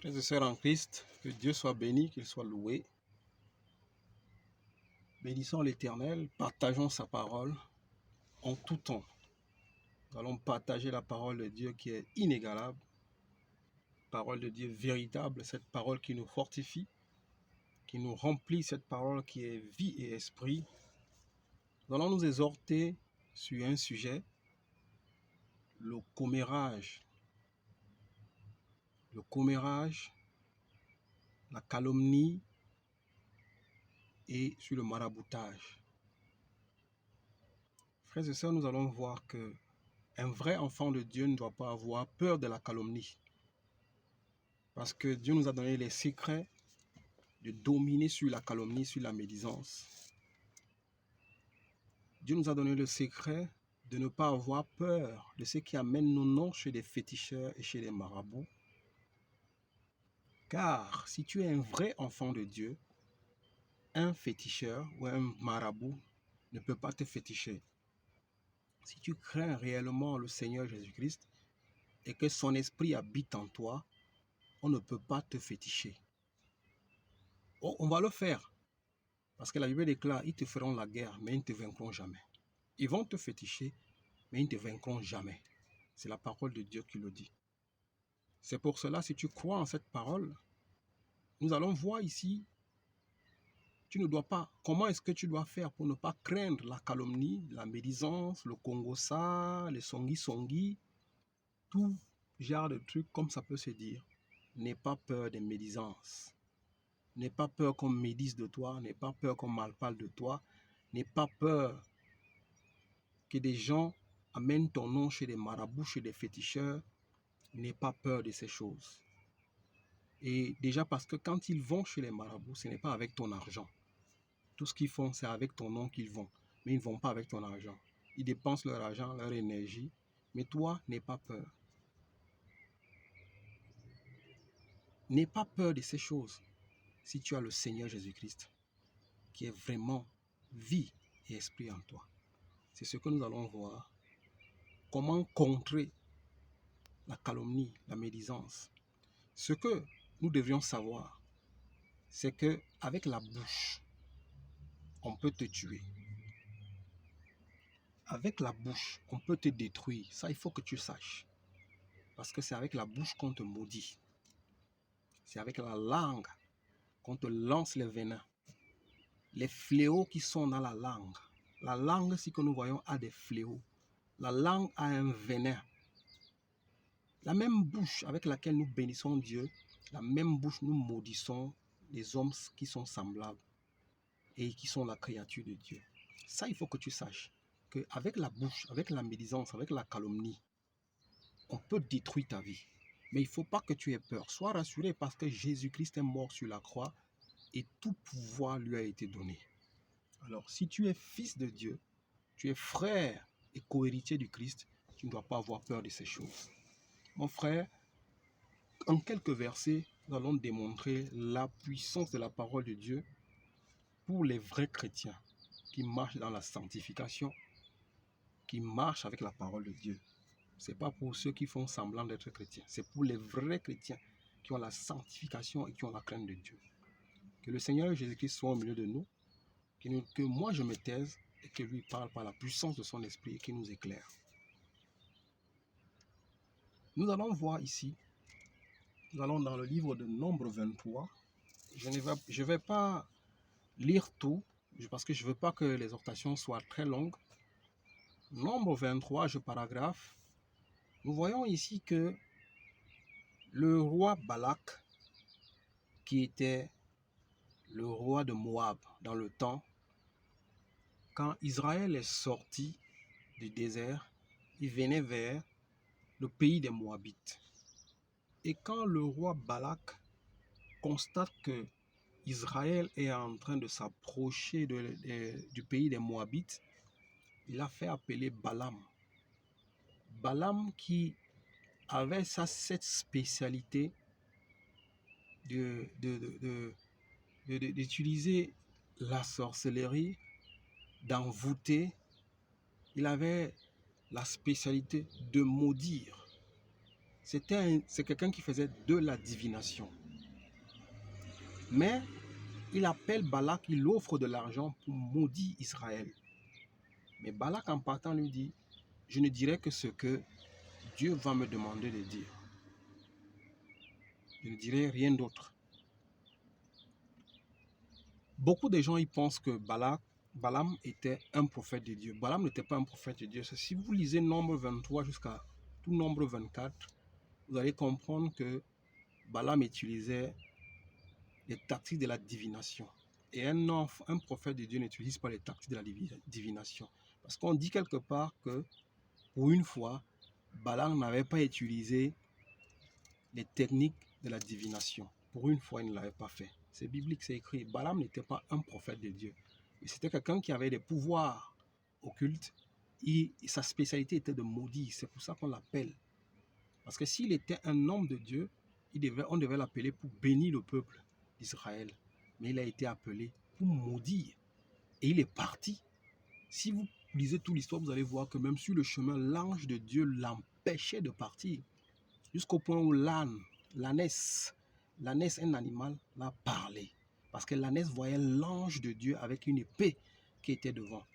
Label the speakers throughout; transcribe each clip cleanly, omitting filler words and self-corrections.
Speaker 1: Frères et sœurs en Christ, que Dieu soit béni, qu'il soit loué. Bénissons l'Éternel, partageons sa parole en tout temps. Nous allons partager la parole de Dieu qui est inégalable, parole de Dieu véritable, cette parole qui nous fortifie, qui nous remplit, cette parole qui est vie et esprit. Nous allons nous exhorter sur un sujet, le commérage. Le commérage, la calomnie et sur le maraboutage. Frères et sœurs, nous allons voir que un vrai enfant de Dieu ne doit pas avoir peur de la calomnie. Parce que Dieu nous a donné les secrets de dominer sur la calomnie, sur la médisance. Dieu nous a donné le secret de ne pas avoir peur de ce qui amène nos noms chez les féticheurs et chez les marabouts. Car si tu es un vrai enfant de Dieu, un féticheur ou un marabout ne peut pas te féticher. Si tu crains réellement le Seigneur Jésus-Christ et que son esprit habite en toi, on ne peut pas te féticher. Oh, on va le faire. Parce que la Bible déclare, ils te feront la guerre, mais ils ne te vaincront jamais. Ils vont te féticher, mais ils ne te vaincront jamais. C'est la parole de Dieu qui le dit. C'est pour cela, si tu crois en cette parole, nous allons voir ici, tu ne dois pas, comment est-ce que tu dois faire pour ne pas craindre la calomnie, la médisance, le kongosa, les songi-songi, tout genre de trucs comme ça peut se dire. N'aie pas peur des médisances. N'aie pas peur qu'on médise de toi, n'aie pas peur qu'on malparle de toi, n'aie pas peur que des gens amènent ton nom chez des marabouts, chez des féticheurs. N'aie pas peur de ces choses. Et déjà parce que quand ils vont chez les marabouts, ce n'est pas avec ton argent. Tout ce qu'ils font, c'est avec ton nom qu'ils vont. Mais ils ne vont pas avec ton argent. Ils dépensent leur argent, leur énergie. Mais toi, n'aie pas peur. N'aie pas peur de ces choses si tu as le Seigneur Jésus-Christ qui est vraiment vie et esprit en toi. C'est ce que nous allons voir. Comment contrer la calomnie, la médisance. Ce que nous devrions savoir, c'est que avec la bouche, on peut te tuer. Avec la bouche, on peut te détruire. Ça, il faut que tu saches. Parce que c'est avec la bouche qu'on te maudit. C'est avec la langue qu'on te lance les venins. Les fléaux qui sont dans la langue. La langue, si que nous voyons, a des fléaux. La langue a un venin. La même bouche avec laquelle nous bénissons Dieu, la même bouche nous maudissons les hommes qui sont semblables et qui sont la créature de Dieu. Ça, il faut que tu saches qu'avec la bouche, avec la médisance, avec la calomnie, on peut détruire ta vie. Mais il ne faut pas que tu aies peur. Sois rassuré parce que Jésus-Christ est mort sur la croix et tout pouvoir lui a été donné. Alors, si tu es fils de Dieu, tu es frère et co-héritier du Christ, tu ne dois pas avoir peur de ces choses. Mon frère, en quelques versets, nous allons démontrer la puissance de la parole de Dieu pour les vrais chrétiens qui marchent dans la sanctification, qui marchent avec la parole de Dieu. Ce n'est pas pour ceux qui font semblant d'être chrétiens, c'est pour les vrais chrétiens qui ont la sanctification et qui ont la crainte de Dieu. Que le Seigneur Jésus-Christ soit au milieu de nous, que moi je me taise et que lui parle par la puissance de son esprit et qu'il nous éclaire. Nous allons voir ici, nous allons dans le livre de Nombre 23. Je ne vais pas lire tout parce que je ne veux pas que les exhortations soient très longues. Nombre 23, je paragraphe. Nous voyons ici que le roi Balak, qui était le roi de Moab dans le temps, quand Israël est sorti du désert, il venait vers le pays des Moabites. Et quand le roi Balak constate que Israël est en train de s'approcher du pays des Moabites, il a fait appeler Balaam. Balaam qui avait cette spécialité d'utiliser la sorcellerie, d'envoûter. Il avait la spécialité de maudire. c'est quelqu'un qui faisait de la divination. Mais il appelle Balak, il offre de l'argent pour maudire Israël. Mais Balak en partant lui dit, je ne dirai que ce que Dieu va me demander de dire. Je ne dirai rien d'autre. Beaucoup de gens ils pensent que Balaam était un prophète de Dieu. Balaam n'était pas un prophète de Dieu. Si vous lisez Nombre 23 jusqu'à tout Nombre 24, vous allez comprendre que Balaam utilisait les tactiques de la divination. Et un prophète de Dieu n'utilise pas les tactiques de la divination. Parce qu'on dit quelque part que, pour une fois, Balaam n'avait pas utilisé les techniques de la divination. Pour une fois, il ne l'avait pas fait. C'est biblique, c'est écrit. Balaam n'était pas un prophète de Dieu. C'était quelqu'un qui avait des pouvoirs occultes. Et sa spécialité était de maudire. C'est pour ça qu'on l'appelle. Parce que s'il était un homme de Dieu, on devait l'appeler pour bénir le peuple d'Israël. Mais il a été appelé pour maudire. Et il est parti. Si vous lisez toute l'histoire, vous allez voir que même sur le chemin, l'ange de Dieu l'empêchait de partir. Jusqu'au point où l'ânesse, un animal, l'a parlé. Parce que l'ânesse voyait l'ange de Dieu avec une épée qui était devant.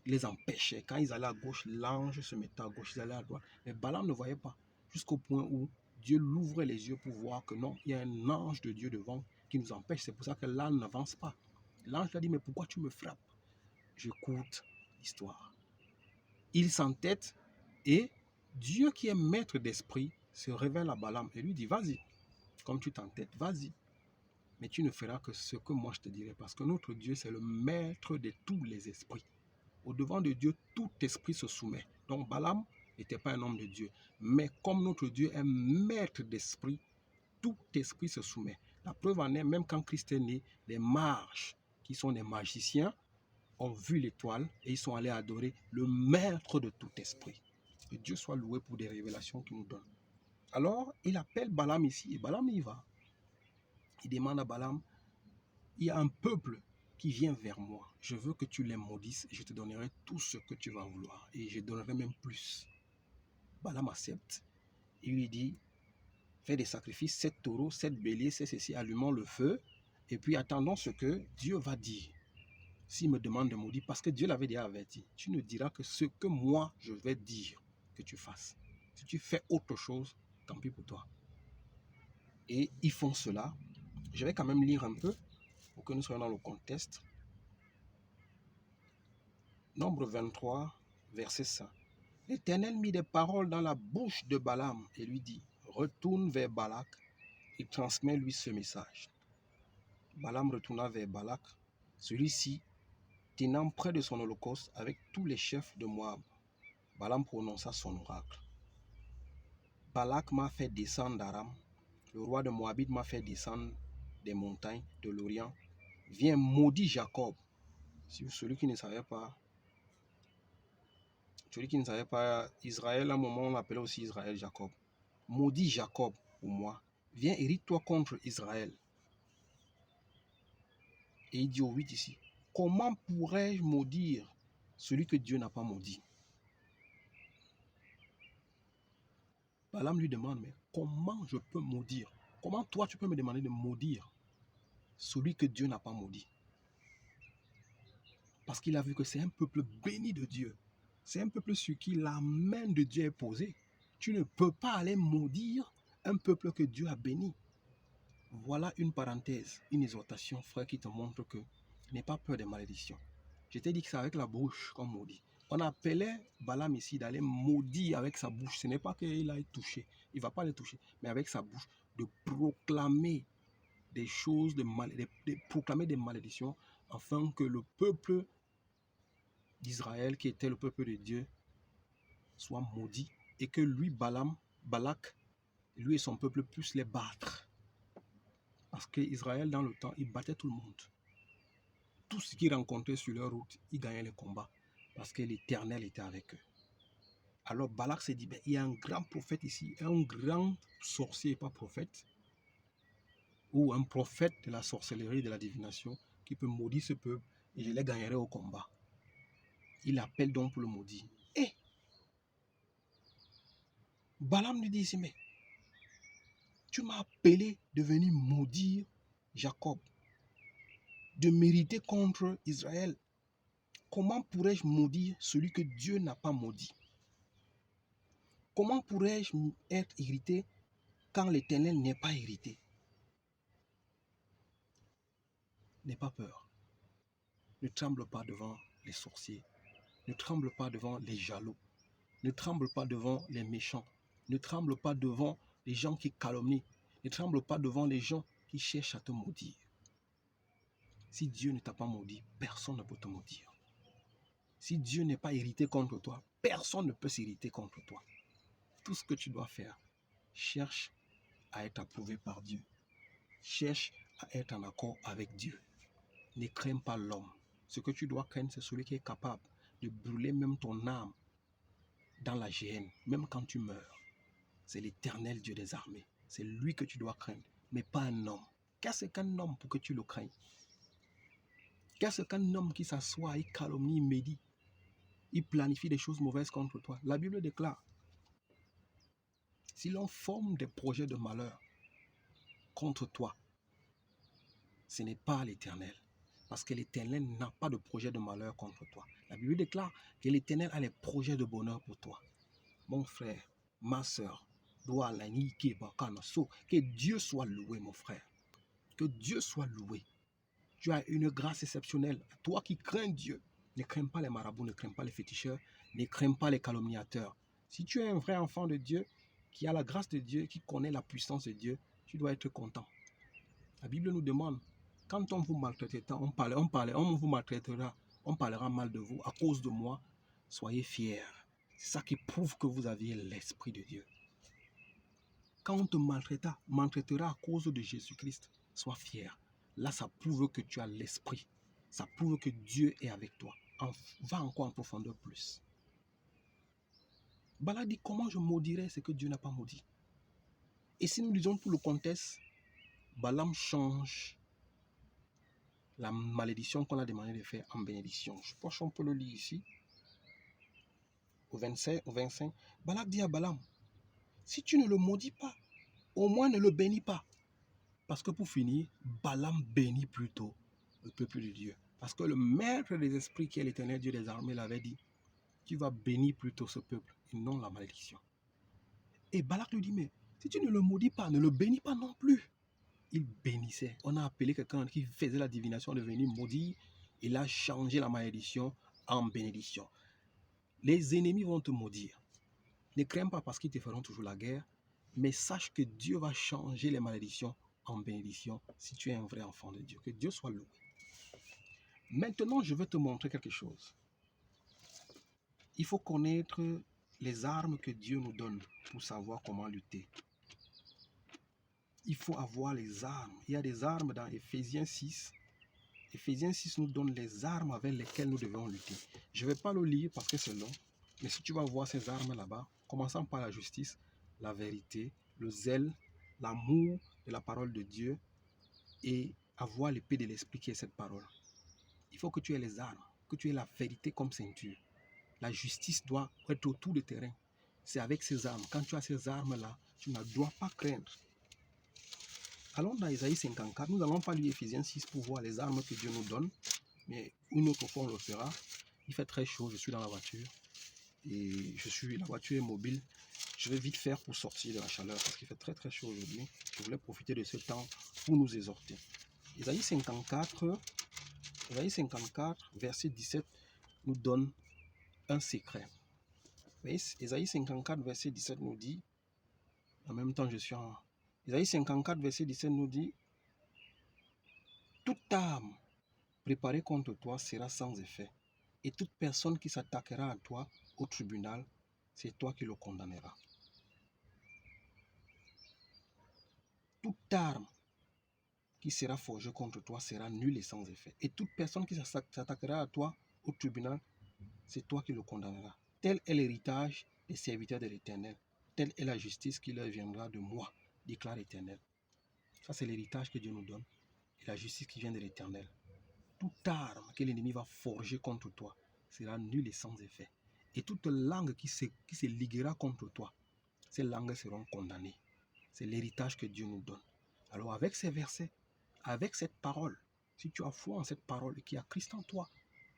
Speaker 1: Il les empêchait. Quand ils allaient à gauche, l'ange se mettait à gauche. Ils allaient à droite. Mais Balaam ne voyait pas. Jusqu'au point où Dieu l'ouvrait les yeux pour voir que non, il y a un ange de Dieu devant qui nous empêche. C'est pour ça que l'âne n'avance pas. L'ange lui a dit, mais pourquoi tu me frappes? J'écoute l'histoire. Il s'entête et Dieu qui est maître d'esprit se révèle à Balaam et lui dit, vas-y, comme tu t'entêtes, vas-y. Mais tu ne feras que ce que moi je te dirai, parce que notre Dieu, c'est le maître de tous les esprits. Au devant de Dieu, tout esprit se soumet. Donc Balaam n'était pas un homme de Dieu. Mais comme notre Dieu est maître d'esprit, tout esprit se soumet. La preuve en est, même quand Christ est né, les mages, qui sont des magiciens, ont vu l'étoile et ils sont allés adorer le maître de tout esprit. Que Dieu soit loué pour des révélations qu'il nous donne. Alors, il appelle Balaam ici et Balaam y va. Il demande à Balaam, il y a un peuple qui vient vers moi. Je veux que tu les maudisses et je te donnerai tout ce que tu vas vouloir. Et je donnerai même plus. Balaam accepte. Il lui dit, fais des sacrifices, 7 taureaux, 7 béliers, c'est ceci, allumons le feu. Et puis attendons ce que Dieu va dire. S'il me demande de maudire, parce que Dieu l'avait déjà averti, tu ne diras que ce que moi je vais dire que tu fasses. Si tu fais autre chose, tant pis pour toi. Et ils font cela. Je vais quand même lire un peu pour que nous soyons dans le contexte. Nombre 23, verset 5. L'Éternel mit des paroles dans la bouche de Balaam et lui dit, retourne vers Balak et transmets-lui ce message. Balaam retourna vers Balak, celui-ci tenant près de son holocauste avec tous les chefs de Moab. Balaam prononça son oracle. Balak m'a fait descendre d'Aram, le roi de Moabite m'a fait descendre des montagnes de l'Orient. Viens, maudit Jacob. Celui qui ne savait pas, Israël, à un moment on l'appelait aussi Israël, Jacob. Maudit Jacob pour moi. Viens, hérite-toi contre Israël. Et il dit au 8 ici, comment pourrais-je maudire celui que Dieu n'a pas maudit? Balaam lui demande, mais comment je peux maudire? Comment toi tu peux me demander de maudire celui que Dieu n'a pas maudit? Parce qu'il a vu que c'est un peuple béni de Dieu. C'est un peuple sur qui la main de Dieu est posée. Tu ne peux pas aller maudire un peuple que Dieu a béni. Voilà une parenthèse, une exhortation, frère, qui te montre que n'aie pas peur des malédictions. Je t'ai dit que c'est avec la bouche qu'on maudit. On appelait Balaam ici d'aller maudire avec sa bouche. Ce n'est pas qu'il a touché. Il ne va pas les toucher. Mais avec sa bouche, de proclamer des choses, de proclamer des malédictions, afin que le peuple d'Israël, qui était le peuple de Dieu, soit maudit. Et que lui, Balak, lui et son peuple puissent les battre. Parce qu'Israël, dans le temps, il battait tout le monde. Tout ce qu'ils rencontraient sur leur route, ils gagnaient les combats. Parce que l'Éternel était avec eux. Alors Balak s'est dit, ben, il y a un grand prophète ici, un grand sorcier, pas prophète, ou un prophète de la sorcellerie, de la divination, qui peut maudire ce peuple, et je les gagnerai au combat. Il appelle donc pour le maudire. Et Balaam lui dit ici, mais Tu m'as appelé de venir maudire Jacob, de mériter contre Israël. Comment pourrais-je maudire celui que Dieu n'a pas maudit? Comment pourrais-je être irrité quand l'Éternel n'est pas irrité? N'aie pas peur. Ne tremble pas devant les sorciers. Ne tremble pas devant les jaloux. Ne tremble pas devant les méchants. Ne tremble pas devant les gens qui calomnient. Ne tremble pas devant les gens qui cherchent à te maudire. Si Dieu ne t'a pas maudit, personne ne peut te maudire. Si Dieu n'est pas irrité contre toi, personne ne peut s'irriter contre toi. Tout ce que tu dois faire, cherche à être approuvé par Dieu. Cherche à être en accord avec Dieu. Ne crains pas l'homme. Ce que tu dois craindre, c'est celui qui est capable de brûler même ton âme dans la géhenne, même quand tu meurs. C'est l'Éternel Dieu des armées. C'est lui que tu dois craindre, mais pas un homme. Qu'est-ce qu'un homme pour que tu le craignes? Qu'est-ce qu'un homme qui s'assoit, il calomnie, il médit, il planifie des choses mauvaises contre toi? La Bible déclare, si l'on forme des projets de malheur contre toi, ce n'est pas l'Éternel. Parce que l'Éternel n'a pas de projet de malheur contre toi. La Bible déclare que l'Éternel a les projets de bonheur pour toi. Mon frère, ma soeur, que Dieu soit loué, mon frère. Que Dieu soit loué. Tu as une grâce exceptionnelle. Toi qui crains Dieu, ne crains pas les marabouts, ne crains pas les féticheurs, ne crains pas les calomniateurs. Si tu es un vrai enfant de Dieu, qui a la grâce de Dieu, qui connaît la puissance de Dieu, tu dois être content. La Bible nous demande, quand on vous maltraitera, on vous maltraitera, on parlera mal de vous à cause de moi, soyez fiers. C'est ça qui prouve que vous aviez l'Esprit de Dieu. Quand on te maltraitera à cause de Jésus-Christ, sois fier. Là, ça prouve que tu as l'Esprit. Ça prouve que Dieu est avec toi. Va encore en profondeur plus. Balak dit, comment je maudirais ce que Dieu n'a pas maudit? Et si nous lisons tout le contexte, Balaam change la malédiction qu'on a demandé de faire en bénédiction. Je pense qu'on peut le lire ici. Au 25, Balak dit à Balaam, si tu ne le maudis pas, au moins ne le bénis pas. Parce que pour finir, Balaam bénit plutôt le peuple de Dieu. Parce que le maître des esprits, qui est l'Éternel Dieu des armées, l'avait dit, tu vas bénir plutôt ce peuple et non la malédiction. Et Balak lui dit, mais si tu ne le maudis pas, ne le bénis pas non plus. Il bénissait. On a appelé quelqu'un qui faisait la divination de venir maudire. Il a changé la malédiction en bénédiction. Les ennemis vont te maudire. Ne crains pas parce qu'ils te feront toujours la guerre, mais sache que Dieu va changer les malédictions en bénédiction si tu es un vrai enfant de Dieu. Que Dieu soit loué. Maintenant, je veux te montrer quelque chose. Il faut connaître les armes que Dieu nous donne pour savoir comment lutter. Il faut avoir les armes. Il y a des armes dans Éphésiens 6. Éphésiens 6 nous donne les armes avec lesquelles nous devons lutter. Je ne vais pas le lire parce que c'est long. Mais si tu vas voir ces armes là-bas, commençant par la justice, la vérité, le zèle, l'amour de la parole de Dieu et avoir l'épée de l'esprit qui est cette parole. Il faut que tu aies les armes, que tu aies la vérité comme ceinture. La justice doit être autour du terrain. C'est avec ces armes. Quand tu as ces armes-là, tu ne dois pas craindre. Allons dans Isaïe 54. Nous n'allons pas lire Éphésiens 6 pour voir les armes que Dieu nous donne. Mais une autre fois, on le fera. Il fait très chaud. Je suis dans la voiture. Et la voiture est mobile. Je vais vite faire pour sortir de la chaleur parce qu'il fait très très chaud aujourd'hui. Je voulais profiter de ce temps pour nous exhorter. Isaïe 54, verset 17 nous donne un secret. Isaïe 54, verset 17 nous dit, en même temps je suis en... Isaïe 54, verset 17 nous dit, toute arme préparée contre toi sera sans effet, et toute personne qui s'attaquera à toi au tribunal, c'est toi qui le condamneras. Toute arme qui sera forgée contre toi sera nulle et sans effet, et toute personne qui s'attaquera à toi au tribunal, c'est toi qui le condamneras. Tel est l'héritage des serviteurs de l'Éternel. Telle est la justice qui leur viendra de moi, déclare l'Éternel. Ça, c'est l'héritage que Dieu nous donne. Et la justice qui vient de l'Éternel. Toute arme que l'ennemi va forger contre toi sera nulle et sans effet. Et toute langue qui se liguera contre toi, ces langues seront condamnées. C'est l'héritage que Dieu nous donne. Alors avec ces versets, avec cette parole, si tu as foi en cette parole et qu'il y a Christ en toi,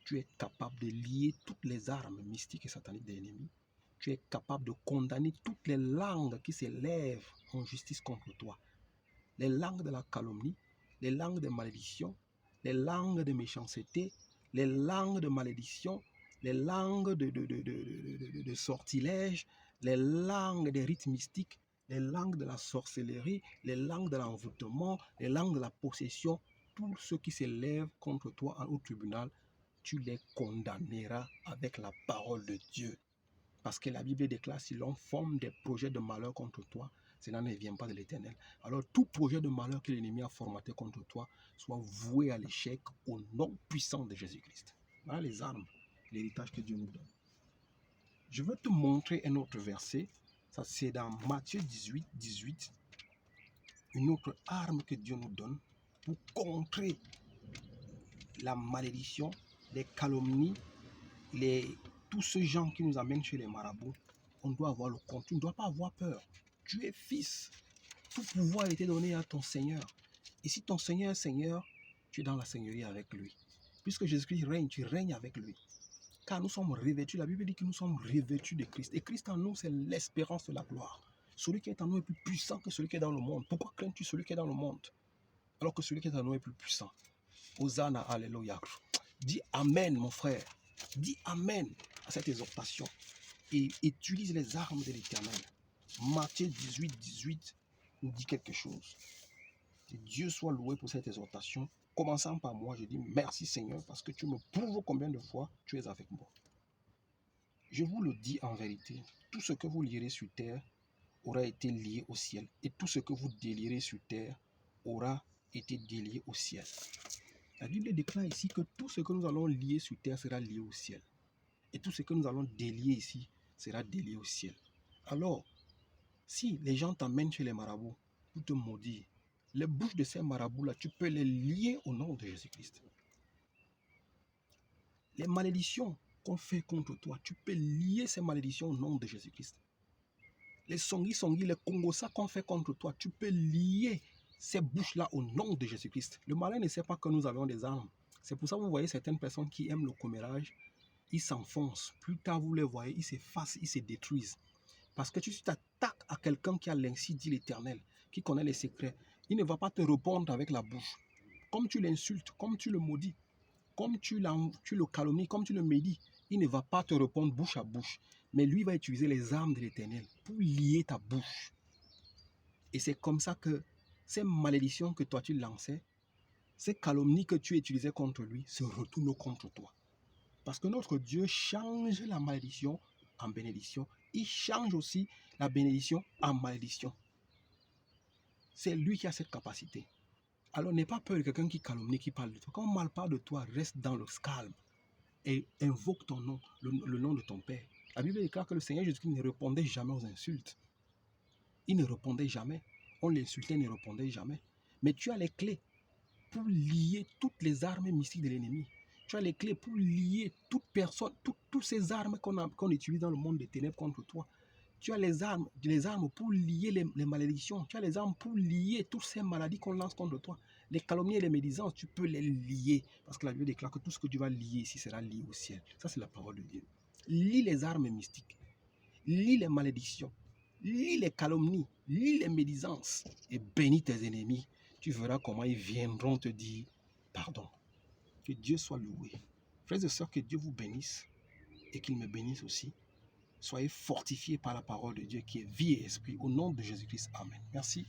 Speaker 1: tu es capable de lier toutes les armes mystiques et sataniques de l'ennemi. Tu es capable de condamner toutes les langues qui s'élèvent en justice contre toi. Les langues de la calomnie, les langues de malédiction, les langues de méchanceté, les langues de malédiction, les langues de sortilège, les langues des rites mystiques, les langues de la sorcellerie, les langues de l'envoûtement, les langues de la possession, tous ceux qui s'élèvent contre toi au tribunal, tu les condamneras avec la parole de Dieu. Parce que la Bible déclare, si l'on forme des projets de malheur contre toi, cela ne vient pas de l'Éternel. Alors tout projet de malheur que l'ennemi a formaté contre toi soit voué à l'échec au nom puissant de Jésus-Christ. Voilà les armes, l'héritage que Dieu nous donne. Je veux te montrer un autre verset. Ça, c'est dans Matthieu 18, 18. Une autre arme que Dieu nous donne pour contrer la malédiction, les calomnies, tous ces gens qui nous amènent chez les marabouts. On doit avoir le compte. Tu ne dois pas avoir peur. Tu es fils. Tout pouvoir a été donné à ton Seigneur. Et si ton Seigneur est Seigneur, tu es dans la Seigneurie avec lui. Puisque Jésus-Christ règne, tu règnes avec lui. Car nous sommes revêtus. La Bible dit que nous sommes revêtus de Christ. Et Christ en nous, c'est l'espérance de la gloire. Celui qui est en nous est plus puissant que celui qui est dans le monde. Pourquoi crains-tu celui qui est dans le monde, alors que celui qui est en nous est plus puissant? Hosanna, alléluia. Dis Amen, mon frère. Dis Amen à cette exhortation. Et utilise les armes de l'Éternel. Matthieu 18, 18 nous dit quelque chose. Que Dieu soit loué pour cette exhortation. Commençant par moi, je dis merci Seigneur parce que tu me prouves combien de fois tu es avec moi. Je vous le dis en vérité, tout ce que vous lirez sur terre aura été lié au ciel et tout ce que vous délirez sur terre aura été délié au ciel. La Bible déclare ici que tout ce que nous allons lier sur terre sera lié au ciel. Et tout ce que nous allons délier ici sera délié au ciel. Alors, si les gens t'emmènent chez les marabouts pour te maudire, les bouches de ces marabouts-là, tu peux les lier au nom de Jésus-Christ. Les malédictions qu'on fait contre toi, tu peux lier ces malédictions au nom de Jésus-Christ. Les songis, les congossas qu'on fait contre toi, tu peux lier ces bouches-là au nom de Jésus-Christ. Le malin ne sait pas que nous avons des armes. C'est pour ça que vous voyez certaines personnes qui aiment le commérage, ils s'enfoncent. Plus tard, vous les voyez, ils s'effacent, ils se détruisent. Parce que tu t'attaques à quelqu'un qui a l'ainsi dit l'Éternel, qui connaît les secrets. Il ne va pas te répondre avec la bouche. Comme tu l'insultes, comme tu le maudis, comme tu le calomnies, comme tu le médis, il ne va pas te répondre bouche à bouche. Mais lui va utiliser les armes de l'Éternel pour lier ta bouche. Et c'est comme ça que ces malédictions que toi tu lançais, ces calomnies que tu utilisais contre lui, se retournent contre toi. Parce que notre Dieu change la malédiction en bénédiction. Il change aussi la bénédiction en malédiction. C'est lui qui a cette capacité. Alors n'aie pas peur de quelqu'un qui calomnie, qui parle de toi. Quand on mal parle de toi, reste dans le calme et invoque ton nom, le nom de ton Père. La Bible déclare que le Seigneur Jésus-Christ ne répondait jamais aux insultes. Il ne répondait jamais. On l'insultait, il ne répondait jamais. Mais tu as les clés pour lier toutes les armes mystiques de l'ennemi. Tu as les clés pour lier toute personne, toutes ces armes qu'on utilise dans le monde des ténèbres contre toi. Tu as les armes pour lier les malédictions. Tu as les armes pour lier toutes ces maladies qu'on lance contre toi. Les calomnies et les médisances, tu peux les lier. Parce que la Bible déclare que tout ce que tu vas lier ici sera lié au ciel. Ça, c'est la parole de Dieu. Lis les armes mystiques. Lis les malédictions. Lis les calomnies. Lis les médisances. Et bénis tes ennemis. Tu verras comment ils viendront te dire pardon. Que Dieu soit loué. Frères et sœurs, que Dieu vous bénisse et qu'il me bénisse aussi. Soyez fortifiés par la parole de Dieu qui est vie et esprit. Au nom de Jésus-Christ. Amen. Merci.